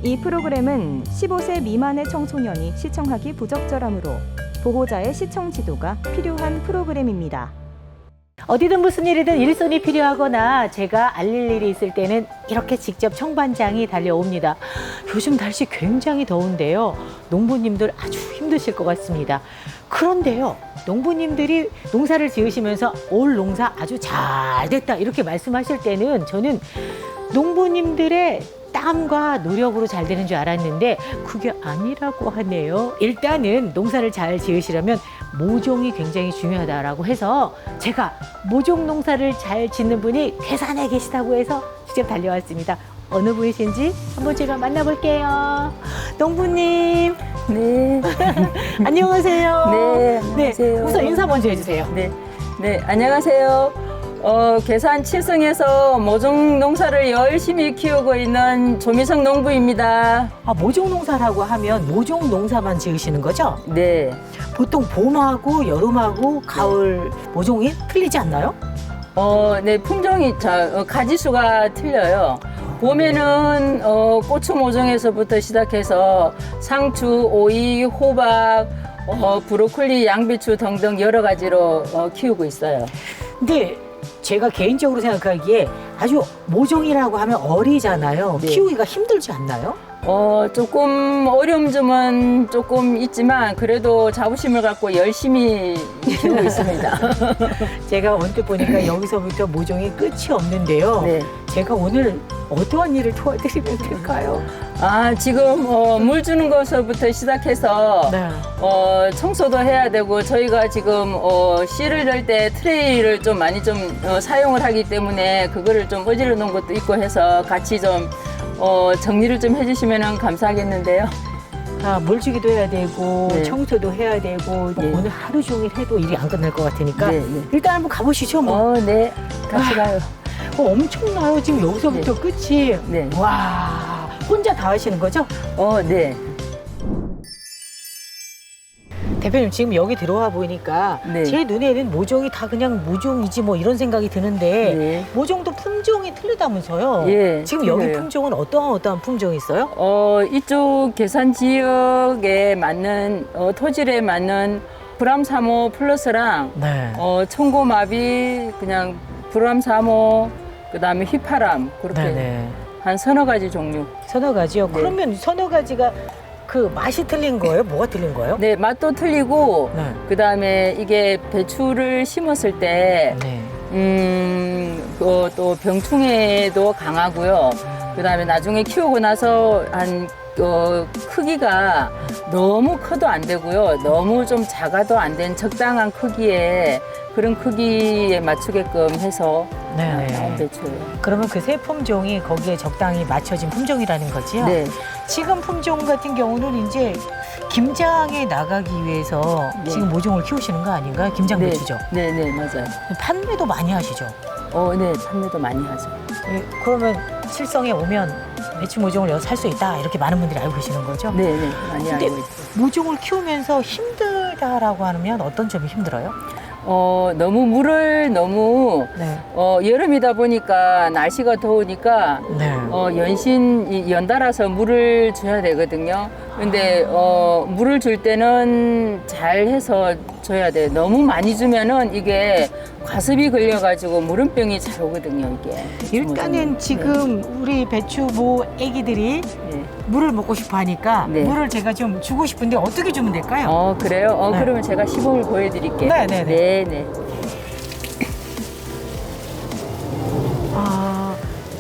이 프로그램은 15세 미만의 청소년이 시청하기 부적절하므로 보호자의 시청 지도가 필요한 프로그램입니다. 어디든 무슨 일이든 일손이 필요하거나 제가 알릴 일이 있을 때는 이렇게 직접 청반장이 달려옵니다. 요즘 날씨 굉장히 더운데요. 농부님들 아주 힘드실 것 같습니다. 그런데요, 농부님들이 농사를 지으시면서 올 농사 아주 잘 됐다 이렇게 말씀하실 때는 저는 농부님들의 땀과 노력으로 잘 되는 줄 알았는데 그게 아니라고 하네요. 일단은 농사를 잘 지으시려면 모종이 굉장히 중요하다라고 해서 제가 모종 농사를 잘 짓는 분이 괴산에 계시다고 해서 직접 달려왔습니다. 어느 분이신지 한번 제가 만나볼게요. 농부님. 네. 안녕하세요. 네, 안녕하세요. 우선 인사 먼저 해주세요. 네, 안녕하세요. 괴산 칠성에서 모종 농사를 열심히 키우고 있는 조미성 농부입니다. 아, 모종 농사라고 하면 모종 농사만 지으시는 거죠? 네. 보통 봄하고 여름하고 가을 모종이 틀리지 않나요? 네, 품종이 가지수가 틀려요. 봄에는 고추 모종에서부터 시작해서 상추, 오이, 호박, 브로콜리, 양배추 등등 여러 가지로 키우고 있어요. 근데 제가 개인적으로 생각하기에 아주 모종이라고 하면 어리잖아요. 네. 키우기가 힘들지 않나요? 조금 어려움 점은 조금 있지만 그래도 자부심을 갖고 열심히 키우고 있습니다. 제가 언뜻 보니까 여기서부터 모종이 끝이 없는데요. 네. 제가 오늘 어떠한 일을 도와드리면 될까요? 지금 물 주는 것부터 시작해서 네. 청소도 해야 되고 저희가 지금 씨를 넣을 때 트레이를 좀 많이 좀 사용을 하기 때문에 그거를 좀 어지러 놓은 것도 있고 해서 같이 좀 정리를 좀 해주시면 감사하겠는데요. 물 주기도 해야 되고 네. 청소도 해야 되고 네. 오늘 하루 종일 해도 일이 안 끝날 것 같으니까 네, 네. 일단 한번 가보시죠. 뭐. 네, 같이 가요. 엄청나요. 지금 여기서부터 네. 끝이. 네. 와, 혼자 다 하시는 거죠? 네. 대표님 지금 여기 들어와 보니까 네. 제 눈에는 모종이 다 그냥 모종이지 뭐 이런 생각이 드는데 네. 모종도 품종이 틀리다면서요? 예, 지금 여기 틀려요. 품종은 어떠한 품종이 있어요? 이쪽 괴산 지역에 맞는 토질에 맞는 브람사모 플러스랑 네. 청고마비 그냥 브람사모 그다음에 휘파람 그렇게 네네. 한 서너 가지 종류. 서너 가지요. 네. 그러면 서너 가지가 그 맛이 틀린 거예요? 뭐가 틀린 거예요? 네, 맛도 틀리고 네. 그다음에 이게 배추를 심었을 때 네. 또 병충해도 강하고요. 그다음에 나중에 키우고 나서 한 크기가 너무 커도 안 되고요. 너무 좀 작아도 안 된 적당한 크기에 그런 크기에 맞추게끔 해서 나온 네. 배추예요. 그러면 그 세 품종이 거기에 적당히 맞춰진 품종이라는 거지요? 네. 지금 품종 같은 경우는 이제 김장에 나가기 위해서 네. 지금 모종을 키우시는 거 아닌가요? 김장 네. 배추죠? 네, 네, 맞아요. 판매도 많이 하시죠? 네, 판매도 많이 하죠. 네, 그러면 칠성에 오면 배추 모종을 여기서 살 수 있다 이렇게 많은 분들이 알고 계시는 거죠? 네, 네, 많이 근데 알고 있어요. 모종을 키우면서 힘들다라고 하면 어떤 점이 힘들어요? 너무 물을 너무 네. 여름이다 보니까 날씨가 더우니까 네. 연달아서 물을 줘야 되거든요. 근데 물을 줄 때는 잘 해서 줘야 돼. 너무 많이 주면은 이게 과습이 걸려가지고 물음병이 잘 오거든요, 이게. 일단은 지금 우리 배추모 애기들이 네. 물을 먹고 싶어 하니까 네. 물을 제가 좀 주고 싶은데 어떻게 주면 될까요? 그래요? 네. 그러면 제가 시범을 보여드릴게요. 네, 네, 네. 네, 네.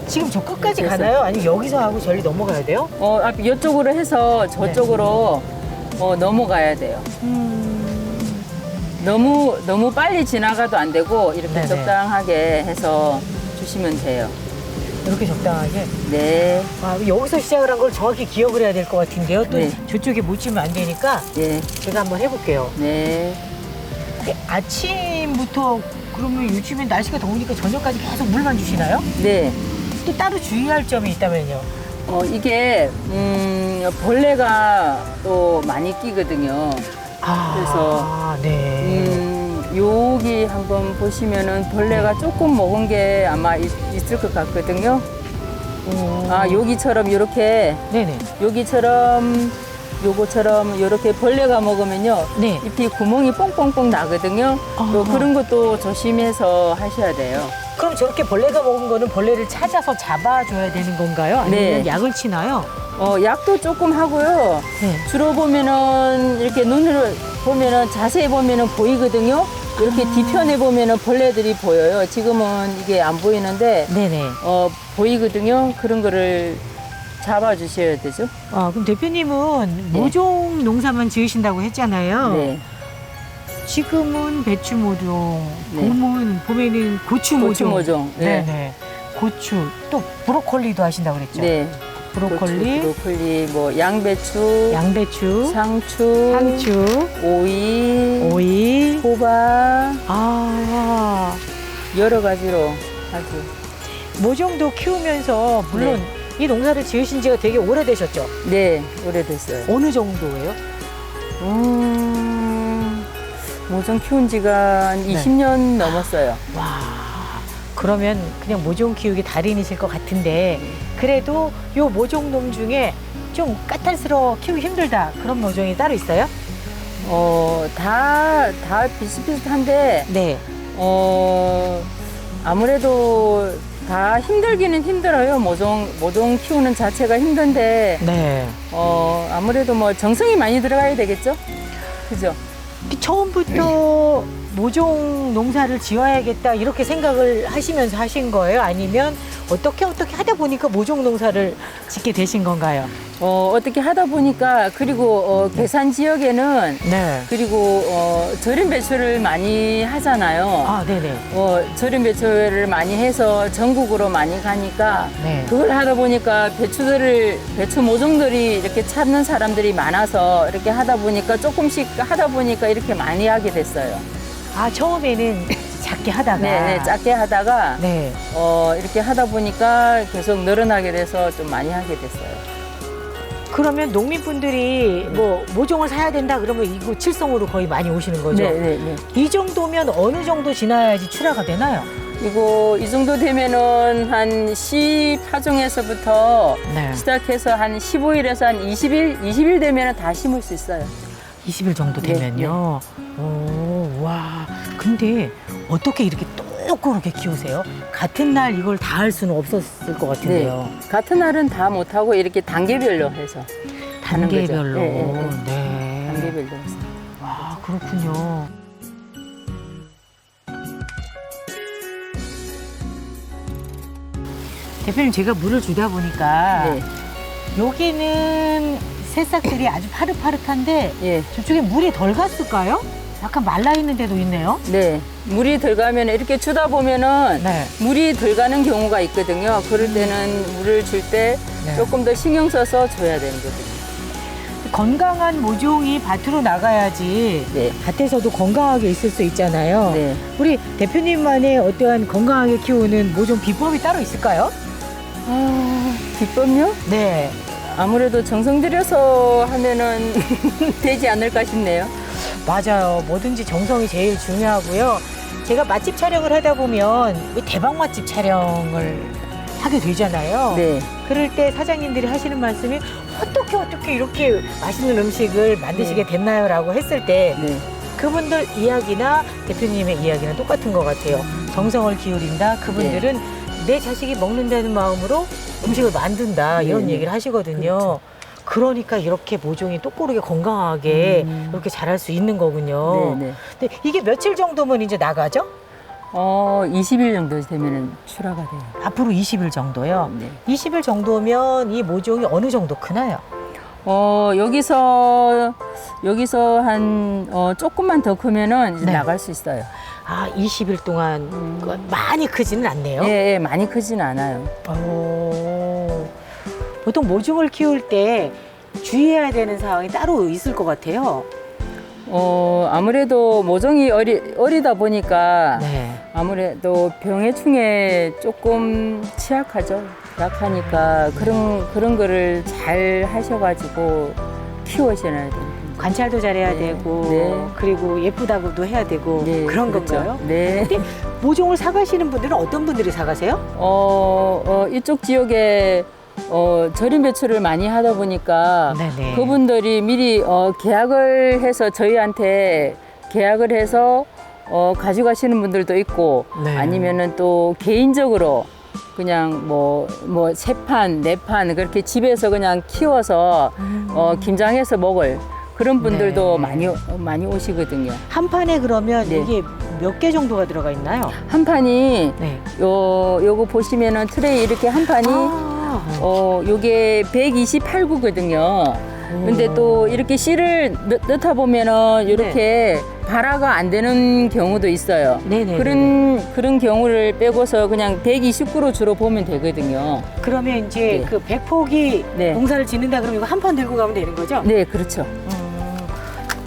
지금 저 끝까지 그래서- 가나요? 아니면 여기서 하고 저리 넘어가야 돼요? 이쪽으로 해서 저쪽으로 넘어가야 돼요. 너무 빨리 지나가도 안 되고 이렇게 네네. 적당하게 해서 주시면 돼요. 이렇게 적당하게. 네, 여기서 시작을 한 걸 정확히 기억을 해야 될 것 같은데요. 또 네. 저쪽에 못 치면 안 되니까 네, 제가 한번 해볼게요. 네. 아침부터 그러면 요즘에 날씨가 더우니까 저녁까지 계속 물만 주시나요? 네. 또 따로 주의할 점이 있다면요? 이게 벌레가 또 많이 끼거든요. 그래서, 네. 여기 한번 보시면은 벌레가 조금 먹은 게 아마 있을 것 같거든요. 오. 아, 여기처럼 이렇게 네네. 여기처럼 요거처럼 이렇게 벌레가 먹으면요. 네. 잎이 구멍이 뽕뽕뽕 나거든요. 또 아하. 그런 것도 조심해서 하셔야 돼요. 그럼 저렇게 벌레가 먹은 거는 벌레를 찾아서 잡아줘야 되는 건가요? 아니면 네. 약을 치나요? 약도 조금 하고요. 네. 주로 보면은 이렇게 눈으로 보면은 자세히 보면은 보이거든요. 이렇게 뒤편에 보면은 벌레들이 보여요. 지금은 이게 안 보이는데 네네. 보이거든요. 그런 거를 잡아주셔야 되죠. 그럼 대표님은 네. 모종 농사만 지으신다고 했잖아요. 네. 지금은 배추 모종, 네. 봄에는 고추 모종. 고추 모종. 네. 네네. 고추, 또 브로콜리도 하신다고 그랬죠? 네. 브로콜리, 브로콜리, 뭐 양배추, 양배추, 상추, 상추, 오이, 오이. 호박 여러 가지로 아주 모종도 키우면서 물론 이 농사를 지으신 지가 되게 오래되셨죠? 네 오래됐어요. 어느 정도예요? 모종 키운 지가 한 네. 20년 넘었어요. 와, 그러면 그냥 모종 키우기 달인이실 것 같은데 그래도 요 모종놈 중에 좀 까탈스러워 키우기 힘들다 그런 모종이 따로 있어요? 다 비슷비슷한데 네. 아무래도 다 힘들기는 힘들어요. 모종 키우는 자체가 힘든데 네. 아무래도 뭐 정성이 많이 들어가야 되겠죠? 그죠? 처음부터 모종 농사를 지어야겠다 이렇게 생각을 하시면서 하신 거예요? 아니면 어떻게 하다 보니까 모종 농사를 짓게 되신 건가요? 어떻게 하다 보니까 그리고 괴산 지역에는 네. 그리고 절임 배추를 많이 하잖아요. 아, 네네. 절임 배추를 많이 해서 전국으로 많이 가니까 네. 그걸 하다 보니까 배추 모종들이 이렇게 찾는 사람들이 많아서 이렇게 하다 보니까 조금씩 하다 보니까 이렇게 많이 하게 됐어요. 아, 처음에는 작게 하다가. 네, 작게 하다가 네. 이렇게 하다 보니까 계속 늘어나게 돼서 좀 많이 하게 됐어요. 그러면 농민분들이 뭐 모종을 사야 된다 그러면 이거 칠성으로 거의 많이 오시는 거죠? 네. 이 정도면 어느 정도 지나야지 출하가 되나요? 이 정도 되면은 한 10파종에서부터 네. 시작해서 한 15일에서 한 20일 되면은 다 심을 수 있어요. 20일 정도 네, 되면요. 오, 와. 근데 어떻게 이렇게 똑그렇게 키우세요? 같은 날 이걸 다 할 수는 없었을 것 같은데요. 같은 날은 다 못하고 이렇게 단계별로 해서 하는 거죠. 단계별로. 네. 네. 단계별로 해서. 와, 그렇군요. 대표님, 제가 물을 주다 보니까 네. 여기는 새싹들이 아주 파릇파릇한데 예. 저쪽에 물이 덜 갔을까요? 약간 말라있는 데도 있네요. 네. 물이 들어가면 이렇게 주다 보면은 네. 물이 들어가는 경우가 있거든요. 그럴 때는 물을 줄 때 네. 조금 더 신경 써서 줘야 되는 거거든요. 건강한 모종이 밭으로 나가야지 네. 밭에서도 건강하게 있을 수 있잖아요. 네. 우리 대표님만의 어떠한 건강하게 키우는 모종 비법이 따로 있을까요? 비법요? 네. 아무래도 정성 들여서 하면은 되지 않을까 싶네요. 맞아요. 뭐든지 정성이 제일 중요하고요. 제가 맛집 촬영을 하다 보면 왜 대박 맛집 촬영을 하게 되잖아요. 네. 그럴 때 사장님들이 하시는 말씀이 어떻게 이렇게 맛있는 음식을 만드시게 됐나요? 라고 했을 때 네. 그분들 이야기나 대표님의 이야기는 똑같은 것 같아요. 정성을 기울인다. 그분들은 내 자식이 먹는다는 마음으로 음식을 만든다. 이런 네. 얘기를 하시거든요. 그렇죠. 그러니까 이렇게 모종이 똑고르게 건강하게 이렇게 자랄 수 있는 거군요. 네. 근데 이게 며칠 정도면 이제 나가죠? 20일 정도 되면은 출하가 돼요. 앞으로 20일 정도요. 네. 20일 정도면 이 모종이 어느 정도 크나요? 여기서 한 조금만 더 크면은 이제 네. 나갈 수 있어요. 아, 20일 동안 많이 크지는 않네요. 예, 많이 크진 않아요. 보통 모종을 키울 때 주의해야 되는 사항이 따로 있을 것 같아요. 아무래도 모종이 어리다 보니까 네. 아무래도 병해충에 조금 취약하죠. 약하니까 그런 거를 잘 하셔가지고 키우셔야 됩니다. 관찰도 잘해야 네. 되고 네. 그리고 예쁘다고도 해야 되고 네, 그런 그렇죠. 건가요? 네. 근데 모종을 사가시는 분들은 어떤 분들이 사가세요? 이쪽 지역에 절임 배추를 많이 하다 보니까 네네. 그분들이 미리 계약을 해서 저희한테 계약을 해서 가져가시는 분들도 있고 네. 아니면은 또 개인적으로 그냥 뭐 세 판, 네 판 그렇게 집에서 그냥 키워서 김장해서 먹을 그런 분들도 네. 많이 오시거든요. 한 판에 그러면 네. 이게 몇 개 정도가 들어가 있나요? 한 판이 네. 요거 보시면은 트레이 이렇게 한 판이 요게 128구거든요. 근데 또 이렇게 씨를 넣다 보면은 이렇게 발화가 안 되는 경우도 있어요. 네네. 그런 경우를 빼고서 그냥 129로 주로 보면 되거든요. 그러면 이제 네. 그 100포기 네. 농사를 짓는다 그러면 이거 한 판 들고 가면 되는 거죠? 네, 그렇죠.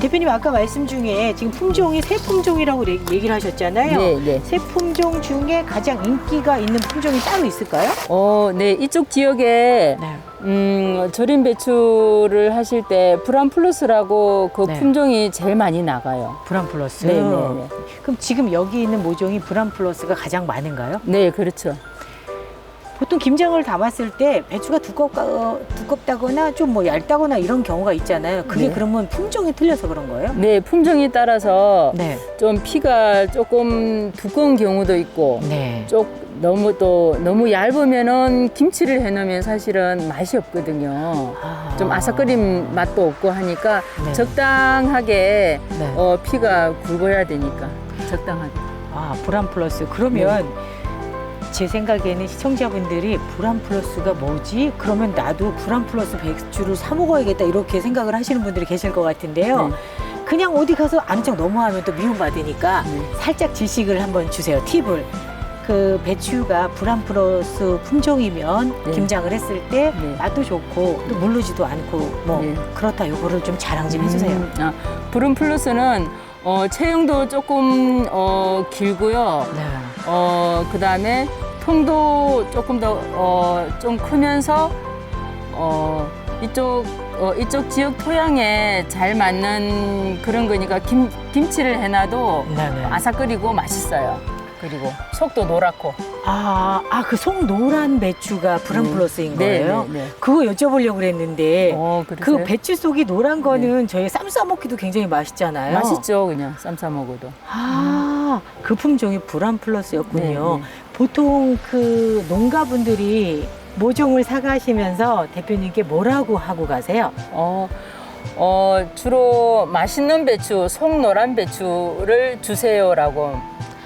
대표님 아까 말씀 중에 지금 품종이 세 품종이라고 얘기를 하셨잖아요. 네, 네. 세 품종 중에 가장 인기가 있는 품종이 따로 있을까요? 네, 이쪽 지역에 절임 배추를 하실 때 브람플러스라고 그 네. 품종이 제일 많이 나가요. 브람플러스. 네, 네, 네. 그럼 지금 여기 있는 모종이 브람플러스가 가장 많은가요? 네, 그렇죠. 보통 김장을 담았을 때 배추가 두껍다거나 좀 뭐 얇다거나 이런 경우가 있잖아요. 그게 네. 그러면 품종이 틀려서 그런 거예요? 네, 품종에 따라서 네. 좀 피가 조금 두꺼운 경우도 있고 네. 너무 얇으면은 김치를 해놓으면 사실은 맛이 없거든요. 좀 아삭거림 맛도 없고 하니까 네. 적당하게 네. 피가 굵어야 되니까 적당하게. 브람플러스. 그러면 제 생각에는 시청자분들이 브람플러스가 뭐지? 그러면 나도 브람플러스 배추를 사 먹어야겠다 이렇게 생각을 하시는 분들이 계실 것 같은데요. 네. 그냥 어디 가서 아는 척 너무하면 또 미움받으니까 네. 살짝 지식을 한번 주세요. 팁을. 그 배추가 브람플러스 품종이면 네. 김장을 했을 때 네. 맛도 좋고 또 물르지도 않고 뭐 네. 그렇다. 요거를 좀 자랑 좀 해주세요. 브룸플러스는 체형도 조금 길고요. 네. 그다음에 통도 조금 더 좀 크면서 이쪽 지역 토양에 잘 맞는 그런 거니까 김치를 해놔도 네네. 아삭거리고 맛있어요. 그리고 속도 노랗고. 그 속 노란 배추가 브람플러스인 네, 거예요? 네, 네. 그거 여쭤보려고 그랬는데 그러세요? 그 배추 속이 노란 거는 저희 쌈 싸먹기도 굉장히 맛있잖아요. 맛있죠, 그냥 쌈 싸 먹어도. 그 품종이 브람플러스였군요. 네, 네. 보통 그 농가분들이 모종을 사가시면서 대표님께 뭐라고 하고 가세요? 주로 맛있는 배추, 속노란 배추를 주세요라고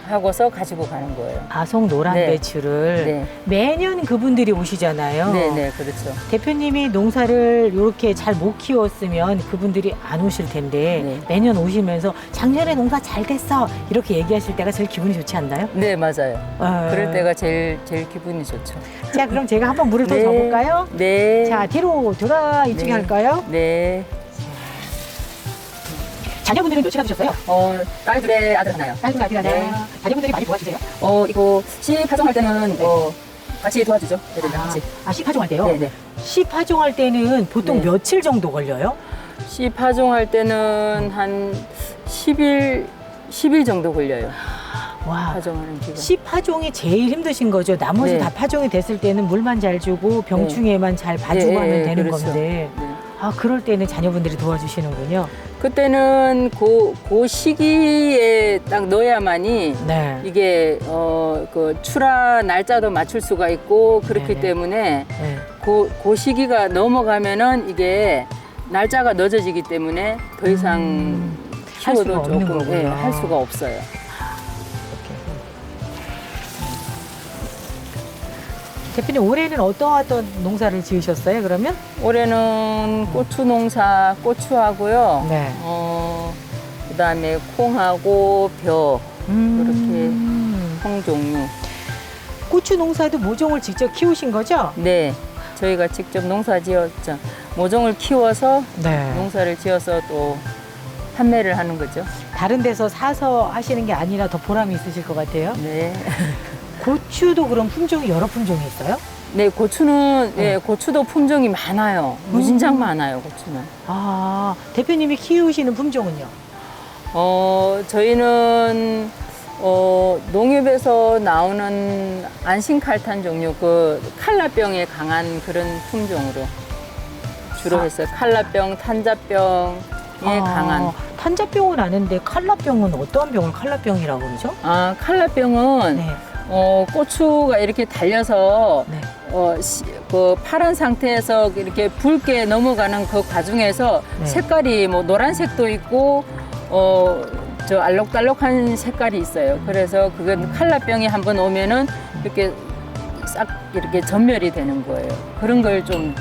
하고서 가지고 가는 거예요. 속 노란 네. 배추를 네. 매년 그분들이 오시잖아요. 네, 그렇죠. 대표님이 농사를 이렇게 잘 못 키웠으면 그분들이 안 오실 텐데 네. 매년 오시면서 작년에 농사 잘 됐어 이렇게 얘기하실 때가 제일 기분이 좋지 않나요? 네, 맞아요. 어. 그럴 때가 제일 기분이 좋죠. 자, 그럼 제가 한번 물을 더 네. 줘볼까요? 네. 자, 뒤로 돌아 이쪽에 네. 할까요? 네. 자녀분들은 몇이나 드셨어요? 딸 둘에 아들 하나요. 딸도 아들 하나. 네. 자녀분들이 많이 도와주세요? 이거 씨 파종할 때는 같이 도와주죠. 애들이랑 같이. 씨 파종할 때요? 네. 씨 파종할 때는 보통 네. 며칠 정도 걸려요? 씨 파종할 때는 한 10일 정도 걸려요. 와. 파종하는 기간. 씨 파종이 제일 힘드신 거죠. 나머지 네. 다 파종이 됐을 때는 물만 잘 주고 병충해만 잘 봐주고 네, 하면 되는 그렇죠. 건데. 네. 그럴 때는 자녀분들이 도와주시는군요. 그때는 그 시기에 딱 넣어야만이 네. 이게 그 출하 날짜도 맞출 수가 있고 그렇기 네네. 때문에 네. 그 시기가 넘어가면은 이게 날짜가 늦어지기 때문에 더 이상 할 수가 키워도 없는 조금 거구나. 할 수가 없어요. 대표님 올해는 어떤 농사를 지으셨어요? 그러면? 올해는 고추 농사 고추하고요. 네. 그다음에 콩하고 벼 음. 콩 종류. 고추 농사도 모종을 직접 키우신 거죠? 네, 저희가 직접 농사 지었죠. 모종을 키워서 네. 농사를 지어서 또 판매를 하는 거죠. 다른 데서 사서 하시는 게 아니라 더 보람이 있으실 것 같아요. 네. 고추도 그럼 품종이 여러 품종이 있어요? 네, 고추는 예, 고추도 품종이 많아요. 무진장 많아요, 고추는. 아, 대표님이 키우시는 품종은요? 저희는 농협에서 나오는 안심칼탄 종류 그 칼라병에 강한 그런 품종으로 주로 해서 칼라병, 탄자병에 강한. 탄자병은 아는데 칼라병은 어떤 병을 칼라병이라고 그러죠? 아, 칼라병은 네. 고추가 이렇게 달려서 네. 그 파란 상태에서 이렇게 붉게 넘어가는 그 과정에서 네. 색깔이 뭐 노란색도 있고 저 알록달록한 색깔이 있어요. 그래서 그건 칼라병이 한번 오면은 이렇게 싹 이렇게 전멸이 되는 거예요. 그런 걸 좀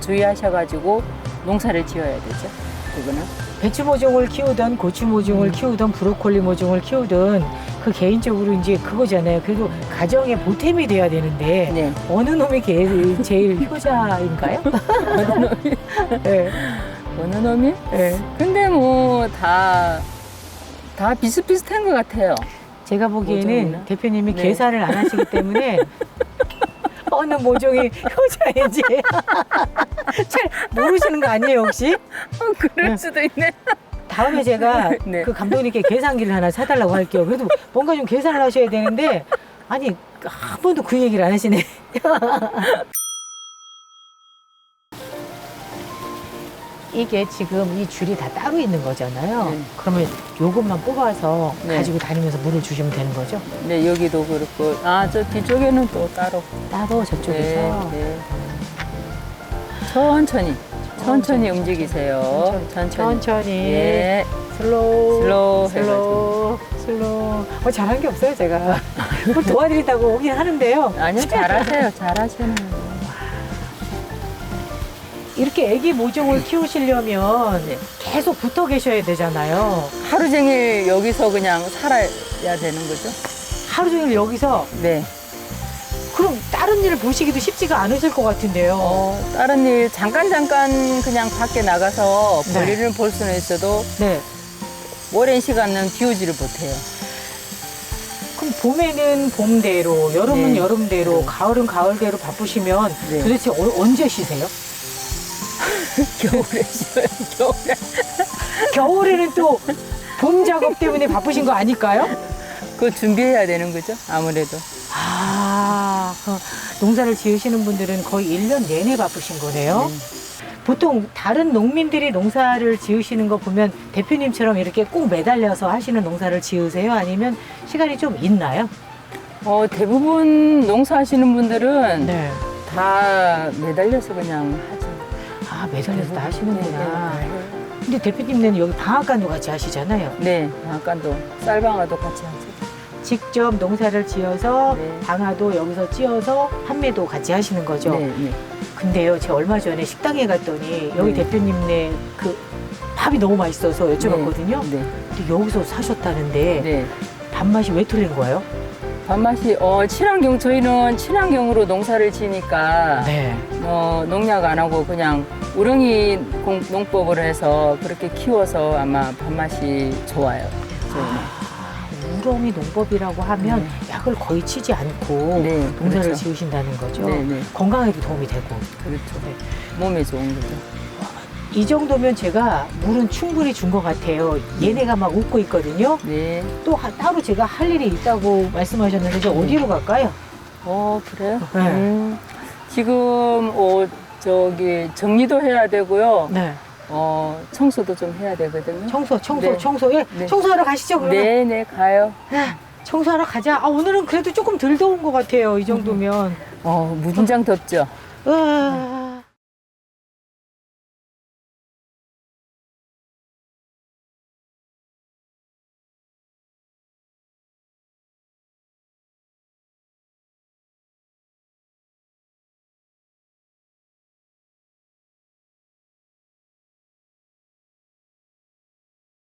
주의하셔가지고 농사를 지어야 되죠. 그거는. 배추 모종을 키우던 고추 모종을 키우던 브로콜리 모종을 키우던 그 개인적으로 이제 그거잖아요. 그래도 가정의 보탬이 돼야 되는데 네. 어느 놈이 제일 효자인가요? 어느 놈이? 네. 어느 놈이? 네. 근데 뭐 다 비슷비슷한 것 같아요. 제가 보기에는 모종이나? 대표님이 네. 계산을 안 하시기 때문에 어느 모종이 효자인지 잘 모르시는 거 아니에요 혹시? 그럴 네. 수도 있네. 다음에 제가 네. 그 감독님께 계산기를 하나 사달라고 할게요. 그래도 뭔가 좀 계산을 하셔야 되는데 아니 한 번도 그 얘기를 안 하시네. 이게 지금 이 줄이 다 따로 있는 거잖아요. 네. 그러면 요것만 뽑아서 네. 가지고 다니면서 물을 주시면 되는 거죠? 네, 여기도 그렇고. 아, 저 뒤쪽에는 또 따로. 따로 저쪽에서. 네. 천천히 천천히. 움직이세요. 천천히. 예. 슬로우. 슬로우 슬로우. 잘한 게 없어요, 제가. 뭘 도와드린다고 오긴 하는데요. 아니요, 잘하시네요. 이렇게 애기 모종을 키우시려면 네. 계속 붙어 계셔야 되잖아요. 하루 종일 여기서 그냥 살아야 되는 거죠? 하루 종일 여기서. 네. 그럼 다른 일을 보시기도 쉽지가 않으실 것 같은데요. 다른 일 잠깐 그냥 밖에 나가서 네. 볼일을 볼 수는 있어도 네. 오랜 시간은 비우지를 못해요. 그럼 봄에는 봄대로, 여름은 네. 여름대로, 네. 가을은 가을대로 바쁘시면 네. 도대체 언제 쉬세요? 겨울에 쉬어요, 겨울에. 겨울에는 또 봄 작업 때문에 바쁘신 거 아닐까요? 그거 준비해야 되는 거죠, 아무래도. 농사를 지으시는 분들은 거의 1년 내내 바쁘신 거네요. 보통 다른 농민들이 농사를 지으시는 거 보면 대표님처럼 이렇게 꼭 매달려서 하시는 농사를 지으세요? 아니면 시간이 좀 있나요? 대부분 농사하시는 분들은 네. 다 매달려서 그냥 하죠. 매달려서 다 하시는구나. 네. 근데 대표님네는 여기 방앗간도 같이 하시잖아요. 네, 방앗간도 쌀방아도 같이 하죠. 직접 농사를 지어서 네. 방아도 여기서 찌어서 판매도 같이 하시는 거죠. 네, 네. 근데요, 제가 얼마 전에 식당에 갔더니 여기 네. 대표님네 그 밥이 너무 맛있어서 여쭤봤거든요. 네, 근데 여기서 사셨다는데 네. 밥맛이 왜 틀린 거예요? 밥맛이 저희는 친환경으로 농사를 지니까 네. 농약 안 하고 그냥 우렁이 농법으로 해서 그렇게 키워서 아마 밥맛이 좋아요. 저희는. 우렁이 농법이라고 하면 약을 거의 치지 않고 네, 농사를 그렇죠. 지으신다는 거죠. 네, 네. 건강에도 도움이 되고. 그렇죠. 네. 몸에 좋은 거죠. 이 정도면 제가 물은 충분히 준 것 같아요. 얘네가 막 웃고 있거든요. 네. 또 따로 제가 할 일이 있다고 말씀하셨는데 이제 어디로 갈까요? 그래요? 네. 지금 저기 정리도 해야 되고요. 네. 청소도 좀 해야 되거든요. 청소. 네. 예, 네. 청소하러 가시죠, 그러면. 네, 가요. 청소하러 가자. 오늘은 그래도 조금 덜 더운 것 같아요. 이 정도면. 무진장 덥죠?